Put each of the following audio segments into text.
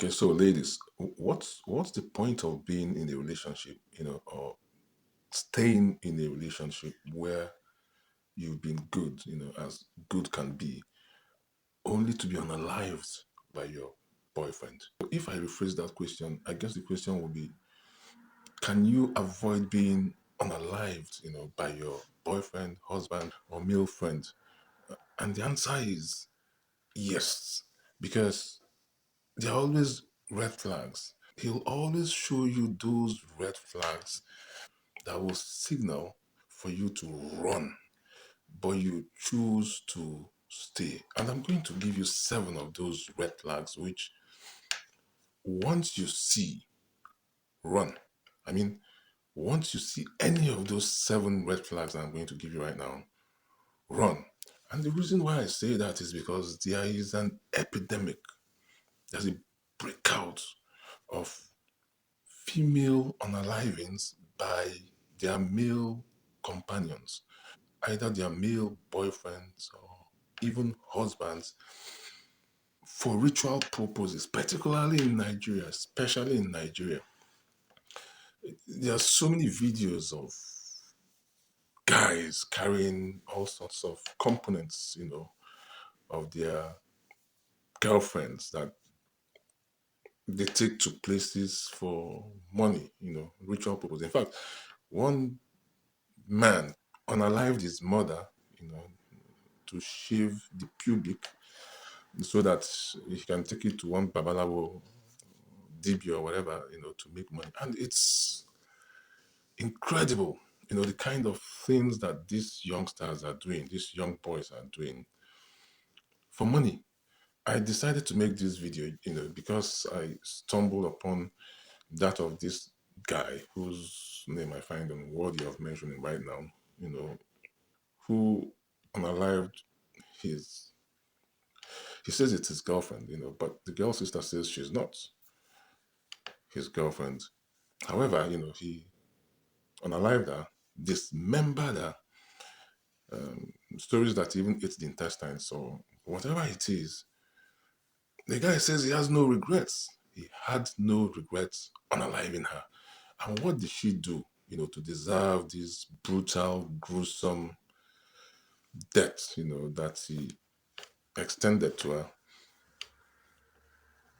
Okay, so ladies, what's the point of being in a relationship, or staying in a relationship where you've been good, as good can be, only to be unalived by your boyfriend? If I rephrase that question, I guess the question will be, can you avoid being unalived, by your boyfriend, husband, or male friend? And the answer is yes, because there are always red flags. He'll always show you those red flags that will signal for you to run, but you choose to stay. And I'm going to give you 7 of those red flags, which once you see, run. I mean, once you see any of those 7 red flags I'm going to give you right now, run. And the reason why I say that is because there is an epidemic, there's a breakout of female unalivings by their male companions, either their male boyfriends or even husbands, for ritual purposes, particularly in Nigeria, especially in Nigeria. There are so many videos of guys carrying all sorts of components, of their girlfriends that they take to places for money, ritual purposes. In fact, one man unalived his mother, to shave the pubic so that he can take it to one babalawo, DB or whatever, to make money. And it's incredible, the kind of things that these youngsters are doing, these young boys are doing for money. I decided to make this video, because I stumbled upon that of this guy whose name I find unworthy of mentioning right now, who unalived his, he says it's his girlfriend, but the girl sister says she's not his girlfriend. However, he unalived her, dismembered her, stories that even ate the intestines. So whatever it is, the guy says he has no regrets. He had no regrets unaliving her. And what did she do, to deserve this brutal, gruesome death, that he extended to her?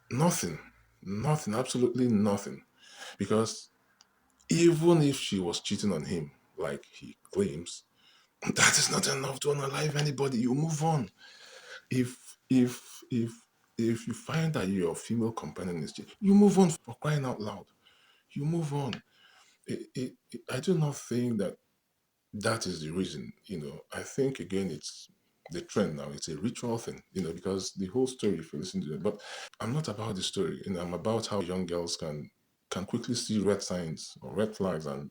Nothing. Nothing. Absolutely nothing. Because even if she was cheating on him, like he claims, that is not enough to unalive anybody. You move on. If if if if you find that your female companion is cheating, you move on, for crying out loud. You move on. I do not think that that is the reason. I think again it's the trend now. It's a ritual thing. Because the whole story, if you listen to it, but I'm not about the story. I'm about how young girls can quickly see red signs or red flags and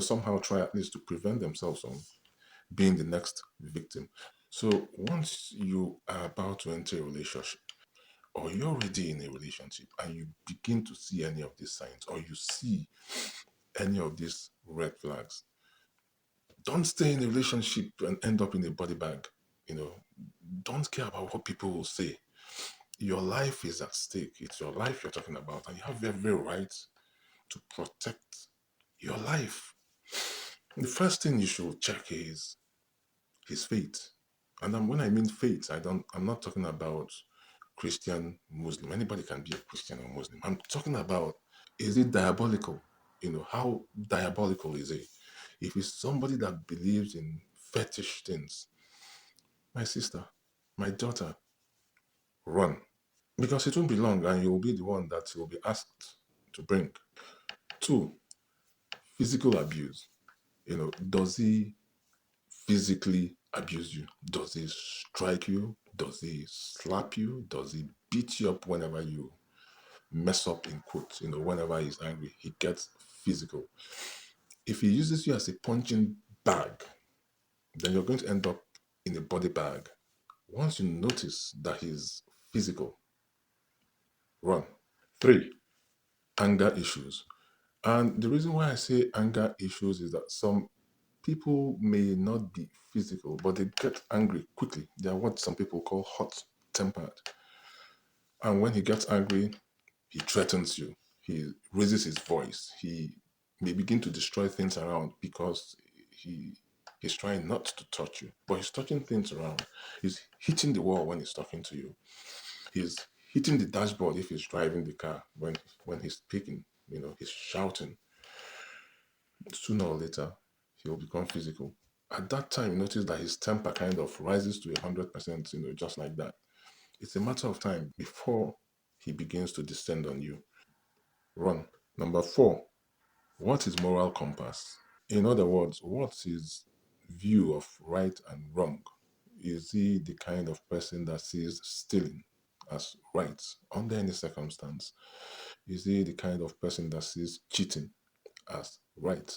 somehow try at least to prevent themselves from being the next victim. So once you are about to enter a relationship, or you're already in a relationship and you begin to see any of these signs, or you see any of these red flags, don't stay in a relationship and end up in a body bag. You know, don't care about what people will say. Your life is at stake. It's your life you're talking about, and you have every right to protect your life. The first thing you should check is his faith. And then when I mean faith, I'm not talking about Christian, Muslim. Anybody can be a Christian or Muslim. I'm talking about, is it diabolical? How diabolical is it? If it's somebody that believes in fetish things, my sister, my daughter, run. Because it won't be long and you'll be the one that will be asked to bring. 2, physical abuse. Does he physically abuse you? Does he strike you? Does he slap you? Does he beat you up whenever you mess up, in quotes? Whenever he's angry, he gets physical. If he uses you as a punching bag, then you're going to end up in a body bag. Once you notice that he's physical, run. 3, anger issues. And the reason why I say anger issues is that some people may not be physical, but they get angry quickly. They are what some people call hot tempered. And when he gets angry, he threatens you. He raises his voice. He may begin to destroy things around because he he's trying not to touch you, but he's touching things around. He's hitting the wall when he's talking to you. He's hitting the dashboard if he's driving the car. When he's speaking, he's shouting. Sooner or later, he'll become physical. At that time, you notice that his temper kind of rises to 100%, just like that. It's a matter of time before he begins to descend on you. Run. Number four, what is moral compass? In other words, what's his view of right and wrong? Is he the kind of person that sees stealing as right under any circumstance? Is he the kind of person that sees cheating as right,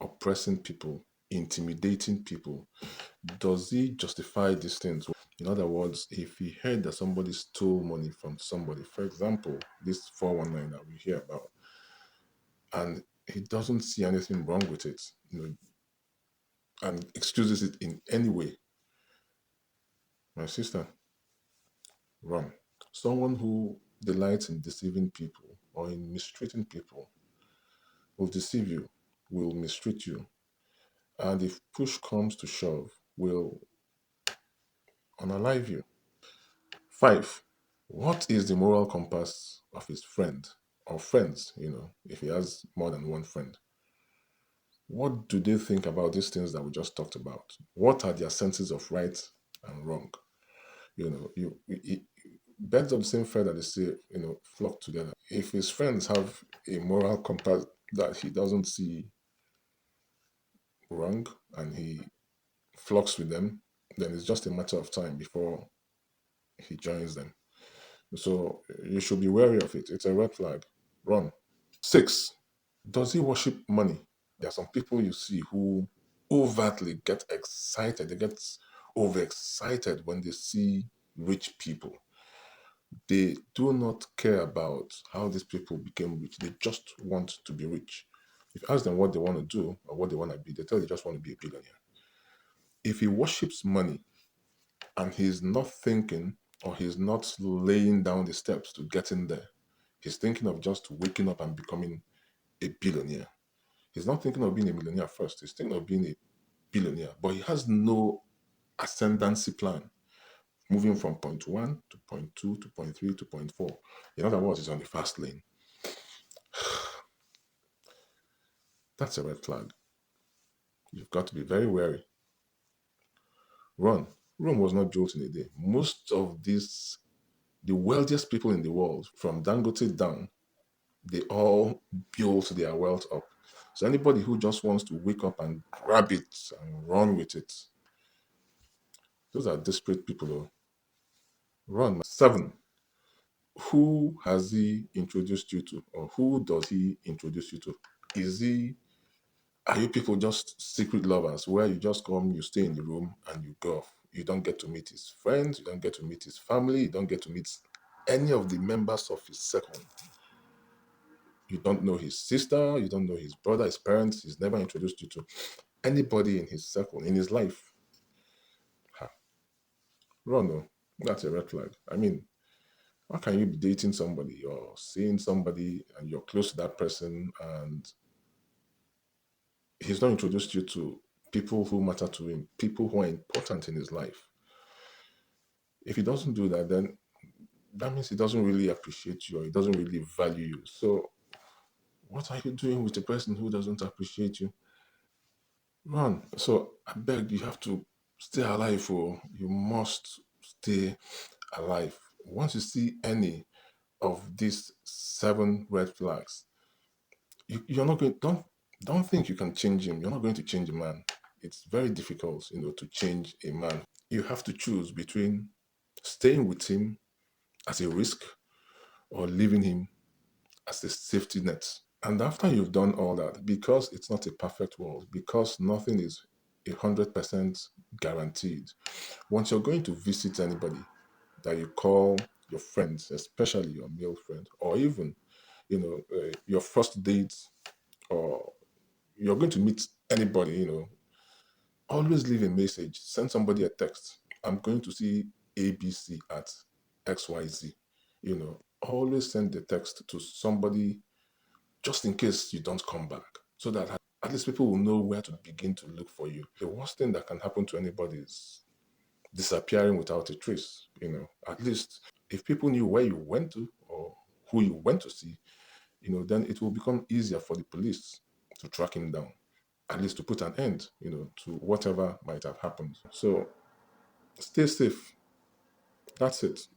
oppressing people, intimidating people? Does he justify these things? In other words, if he heard that somebody stole money from somebody, for example, this 419 that we hear about, and he doesn't see anything wrong with it, and excuses it in any way, my sister, run. Someone who delights in deceiving people or in mistreating people will deceive you, will mistreat you, and if push comes to shove, will unalive you. Five, what is the moral compass of his friend or friends, if he has more than one friend? What do they think about these things that we just talked about? What are their senses of right and wrong? Birds of the same feather, they say, flock together. If his friends have a moral compass that he doesn't see wrong and he flocks with them, then it's just a matter of time before he joins them. So you should be wary of it. It's a red flag. Run. Six, does he worship money? There are some people you see who overtly get excited. They get overexcited when they see rich people. They do not care about how these people became rich. They just want to be rich. If you ask them what they want to do or what they want to be, they tell you they just want to be a billionaire. If he worships money and he's not thinking or he's not laying down the steps to getting there, he's thinking of just waking up and becoming a billionaire. He's not thinking of being a millionaire first. He's thinking of being a billionaire, but he has no ascendancy plan moving from point one to point two to point three to point four. In other words, he's on the fast lane. That's a red flag. You've got to be very wary. Run. Rome was not built in a day. Most of the wealthiest people in the world, from Dangote down, they all built their wealth up. So anybody who just wants to wake up and grab it and run with it, those are desperate people. Though. Run. Seven. Who has he introduced you to, or who does he introduce you to? Is he Are you people just secret lovers where you just come, you stay in the room, and you go off? You don't get to meet his friends, you don't get to meet his family, you don't get to meet any of the members of his circle. You don't know his sister, you don't know his brother, his parents. He's never introduced you to anybody in his circle, in his life. Ha. Rono, that's a red flag. I mean, how can you be dating somebody or seeing somebody and you're close to that person and he's not introduced you to people who matter to him, people who are important in his life? If he doesn't do that, then that means he doesn't really appreciate you or he doesn't really value you. So, what are you doing with a person who doesn't appreciate you? Run. So, I beg you have to stay alive, or you must stay alive. Once you see any of these seven red flags, you're not going. Don't think you can change him. You're not going to change a man. It's very difficult, to change a man. You have to choose between staying with him as a risk or leaving him as a safety net. And after you've done all that, because it's not a perfect world, because nothing is 100% guaranteed, once you're going to visit anybody that you call your friends, especially your male friend, or even, your first date, or you're going to meet anybody, always leave a message, send somebody a text. I'm going to see ABC at XYZ. Always send the text to somebody just in case you don't come back, so that at least people will know where to begin to look for you. The worst thing that can happen to anybody is disappearing without a trace. At least if people knew where you went to or who you went to see, then it will become easier for the police to track him down, at least to put an end, to whatever might have happened. So stay safe. That's it.